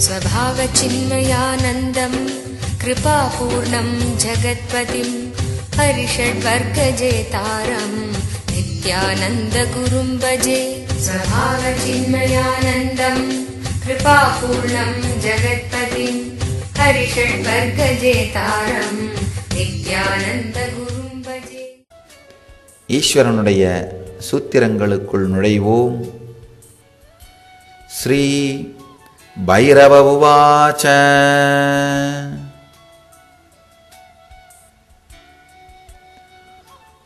स्वभावचिन्मयानन्दं कृपापूर्णं जगत्पतिं हरिषड्वर्गजेतारं नित्यानन्दगुरुं भजे। स्वभावचिन्मयानन्दं कृपापूर्णं जगत्पतिं हरिषड्वर्गजेतारं नित्यानन्दगुरुं भजे. ஈஸ்வரனுடைய சூத்திரங்களுக்குள் நுழைவோம். ஸ்ரீ பைரவ உவாச.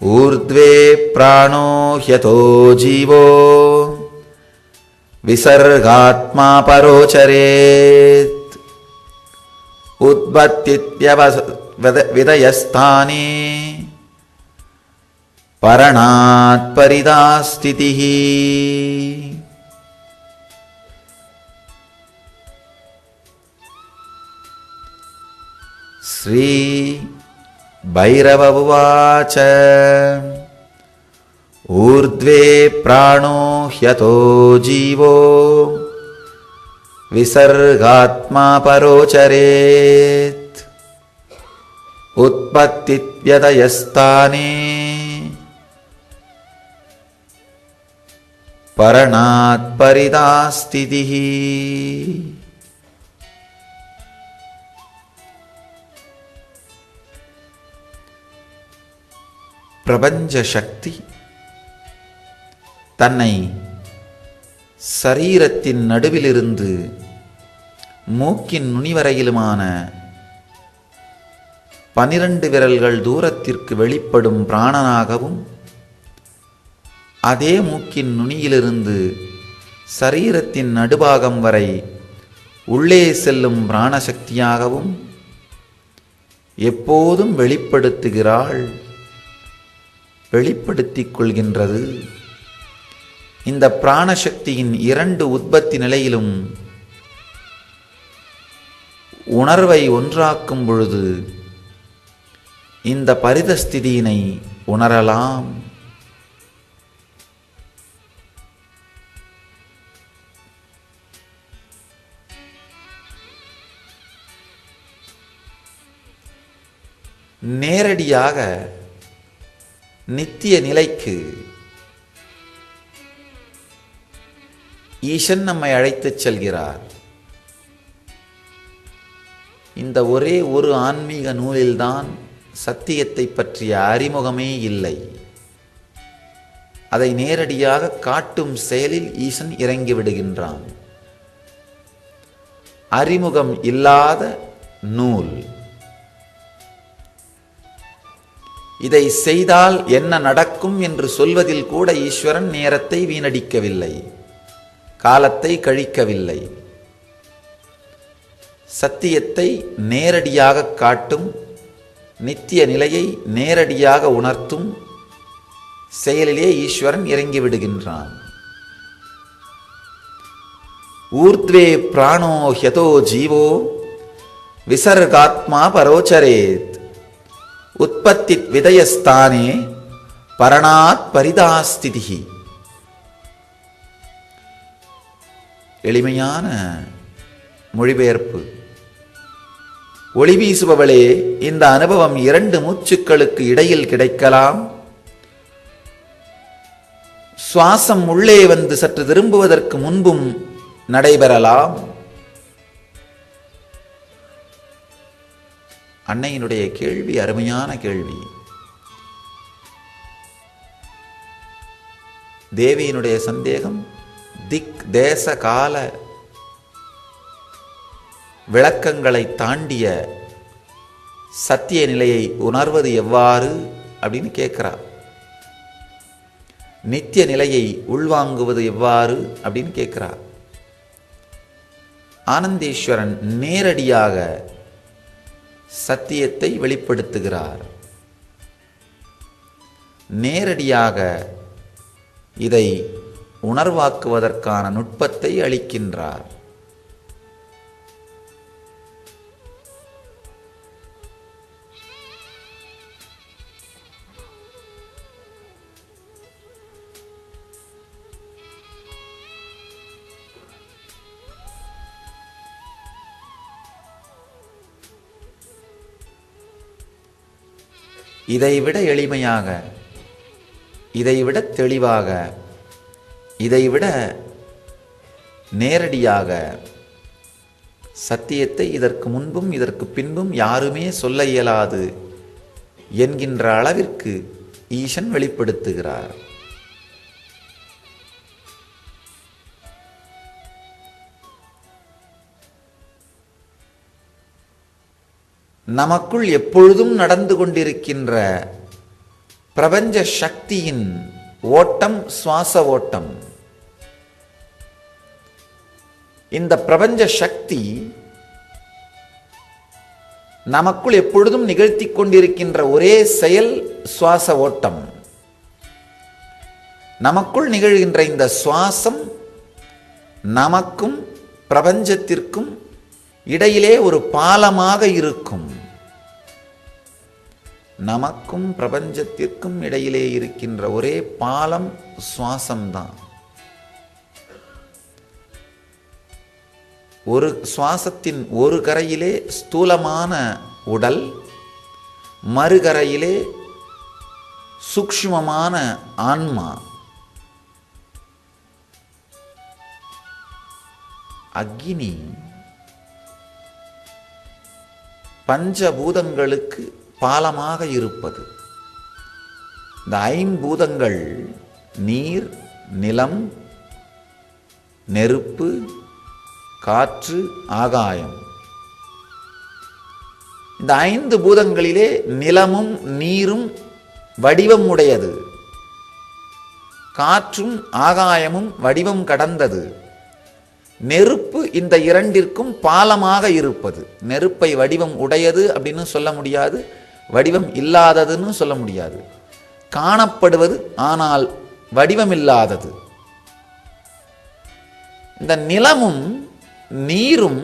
ஊர்த்வே பிராணோ ஹ்யதோ ஜீவோ விசர்காத்மா பரோச்சரேத் உத்பத்தித்யவிதயஸ்தானே பரணாத் பரிதாஸ்திதிஹி. ஸ்ரீ பைரவ உவாச. ஊர்த்வே பிராணோ ஹ்யதோ ஜீவோ விசர்காத்மா பரோச்சரேத் உத்பத்தித்யதயஸ்தானே பரணாத் பரிதாஸ்திதிஹி. பிரபஞ்ச சக்தி தன்னை சரீரத்தின் நடுவிலிருந்து மூக்கின் நுனிவரையிலுமான 12 விரல்கள் தூரத்திற்கு வெளிப்படும் பிராணனாகவும், அதே மூக்கின் நுனியிலிருந்து சரீரத்தின் நடுபாகம் வரை உள்ளே செல்லும் பிராணசக்தியாகவும் எப்போதும் வெளிப்படுத்துகிறாள், வெளிப்படுத்திக் கொள்கின்றது. இந்த பிராணசக்தியின் 2 உற்பத்தி நிலையிலும் உணர்வை ஒன்றாக்கும் பொழுது இந்த பரிதஸ்திதியினை உணரலாம். நேரடியாக நித்திய நிலைக்கு ஈசன் நம்மை அழைத்துச் செல்கிறார். இந்த ஒரே ஒரு ஆன்மீக நூலில்தான் சத்தியத்தை பற்றிய அறிமுகமே இல்லை. அதை நேரடியாக காட்டும் செயலில் ஈசன் இறங்கிவிடுகின்றான். அறிமுகம் இல்லாத நூல். இதை செய்தால் என்ன நடக்கும் என்று சொல்வதில் கூட ஈஸ்வரன் நேரத்தை வீணடிக்கவில்லை, காலத்தை கழிக்கவில்லை. சத்தியத்தை நேரடியாக காட்டும், நித்திய நிலையை நேரடியாக உணர்த்தும் செயலிலே ஈஸ்வரன் இறங்கிவிடுகின்றான். ஊர்த்வே பிராணோ ஹ்யதோ ஜீவோ விசர்காத்மா பரோச்சரேத் உற்பத்தித் விதயஸ்தானே பரணாத் பரிதாஸ்திதிஹி. எளிமையான மொழிபெயர்ப்பு. ஒளி வீசுபவளே, இந்த அனுபவம் 2 மூச்சுக்களுக்கு இடையில் கிடைக்கலாம். சுவாசம் உள்ளே வந்து சற்று திரும்புவதற்கு முன்பும் நடைபெறலாம். அன்னையினுடைய கேள்வி அருமையான கேள்வி. தேவியினுடைய சந்தேகம் திக் தேச கால விளக்கங்களை தாண்டிய சத்திய நிலையை உணர்வது எவ்வாறு அப்படின்னு கேட்கிறார். நித்திய நிலையை உள்வாங்குவது எவ்வாறு அப்படின்னு கேட்கிறார். ஆனந்தேஸ்வரன் நேரடியாக சத்தியத்தை வெளிப்படுத்துகிறார். நேரடியாக இதை உணர்வாக்குவதற்கான நுட்பத்தை அளிக்கின்றார். இதைவிட எளிமையாக, இதைவிட தெளிவாக, இதைவிட நேரடியாக சத்தியத்தை இதற்கு முன்பும் இதற்கு பின்பும் யாருமே சொல்ல இயலாது என்கின்ற அளவிற்கு ஈசன் வெளிப்படுத்துகிறார். நமக்குள் எப்பொழுதும் நடந்து கொண்டிருக்கின்ற பிரபஞ்ச சக்தியின் ஓட்டம் சுவாச ஓட்டம். இந்த பிரபஞ்ச சக்தி நமக்குள் எப்பொழுதும் நிகழ்த்தி கொண்டிருக்கின்ற ஒரே செயல் சுவாச ஓட்டம். நமக்குள் நிகழ்கின்ற இந்த சுவாசம் நமக்கும் பிரபஞ்சத்திற்கும் இடையிலே ஒரு பாலமாக இருக்கும். நமக்கும் பிரபஞ்சத்திற்கும் இடையிலே இருக்கின்ற ஒரே பாலம் சுவாசம்தான். ஒரு சுவாசத்தின் ஒரு கரையிலே ஸ்தூலமான உடல், மறுகரையிலே சூக்ஷ்மமான ஆன்மா. அக்னி பஞ்சபூதங்களுக்கு பாலமாக இருப்பது. இந்த ஐம்பூதங்கள் நீர், நிலம், நெருப்பு, காற்று, ஆகாயம். இந்த ஐந்து பூதங்களிலே நிலமும் நீரும் வடிவம் உடையது, காற்றும் ஆகாயமும் வடிவம் கடந்தது. நெருப்பு இந்த இரண்டிற்கும் பாலமாக இருப்பது. நெருப்பை வடிவம் உடையது அப்படின்னு சொல்ல முடியாது, வடிவம் இல்லாததுன்னு சொல்ல முடியாது. காணப்படுவது ஆனால் வடிவமில்லாதது. இந்த நிலமும் நீரும்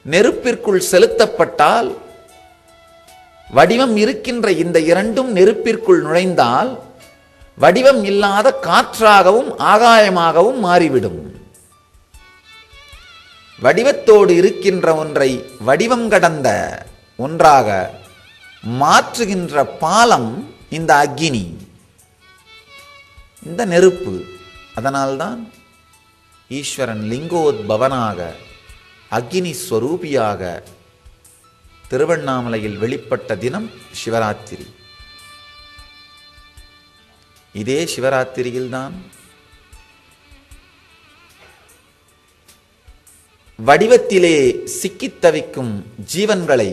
நெருப்பிற்குள் செலுத்தப்பட்டால், வடிவம் இருக்கின்ற இந்த இரண்டும் நெருப்பிற்குள் நுழைந்தால் வடிவம் இல்லாத காற்றாகவும் ஆகாயமாகவும் மாறிவிடும். வடிவத்தோடு இருக்கின்ற ஒன்றை வடிவம் கடந்த ஒன்றாக மாற்றுகின்ற பாலம் இந்த அக்னி, இந்த நெருப்பு. அதனால்தான் ஈஸ்வரன் லிங்கோத்பவனாக அக்னி ஸ்வரூபியாக திருவண்ணாமலையில் வெளிப்பட்ட தினம் சிவராத்திரி. இதே சிவராத்திரியில்தான் வடிவத்திலே சிக்கித் தவிக்கும் ஜீவன்களை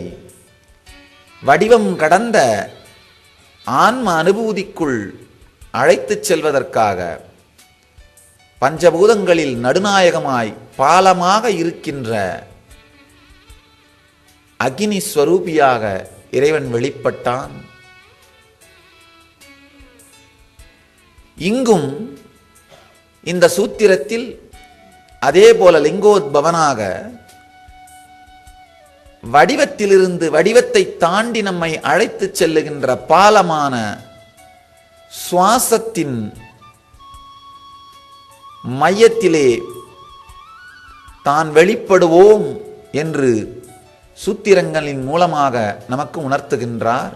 வடிவம் கடந்த ஆன்ம அனுபூதிக்குள் அழைத்துச் செல்வதற்காக பஞ்சபூதங்களில் நடுநாயகமாய் பாலமாக இருக்கின்ற அக்னி ஸ்வரூபியாக இறைவன் வெளிப்பட்டான். இங்கும் இந்த சூத்திரத்தில் அதே போல லிங்கோத்பவனாக வடிவத்திலிருந்து வடிவத்தை தாண்டி நம்மை அழைத்துச் செல்லுகின்ற பாலமான சுவாசத்தின் மையத்திலே தான் வெளிப்படுவோம் என்று சூத்திரங்களின் மூலமாக நமக்கு உணர்த்துகின்றார்.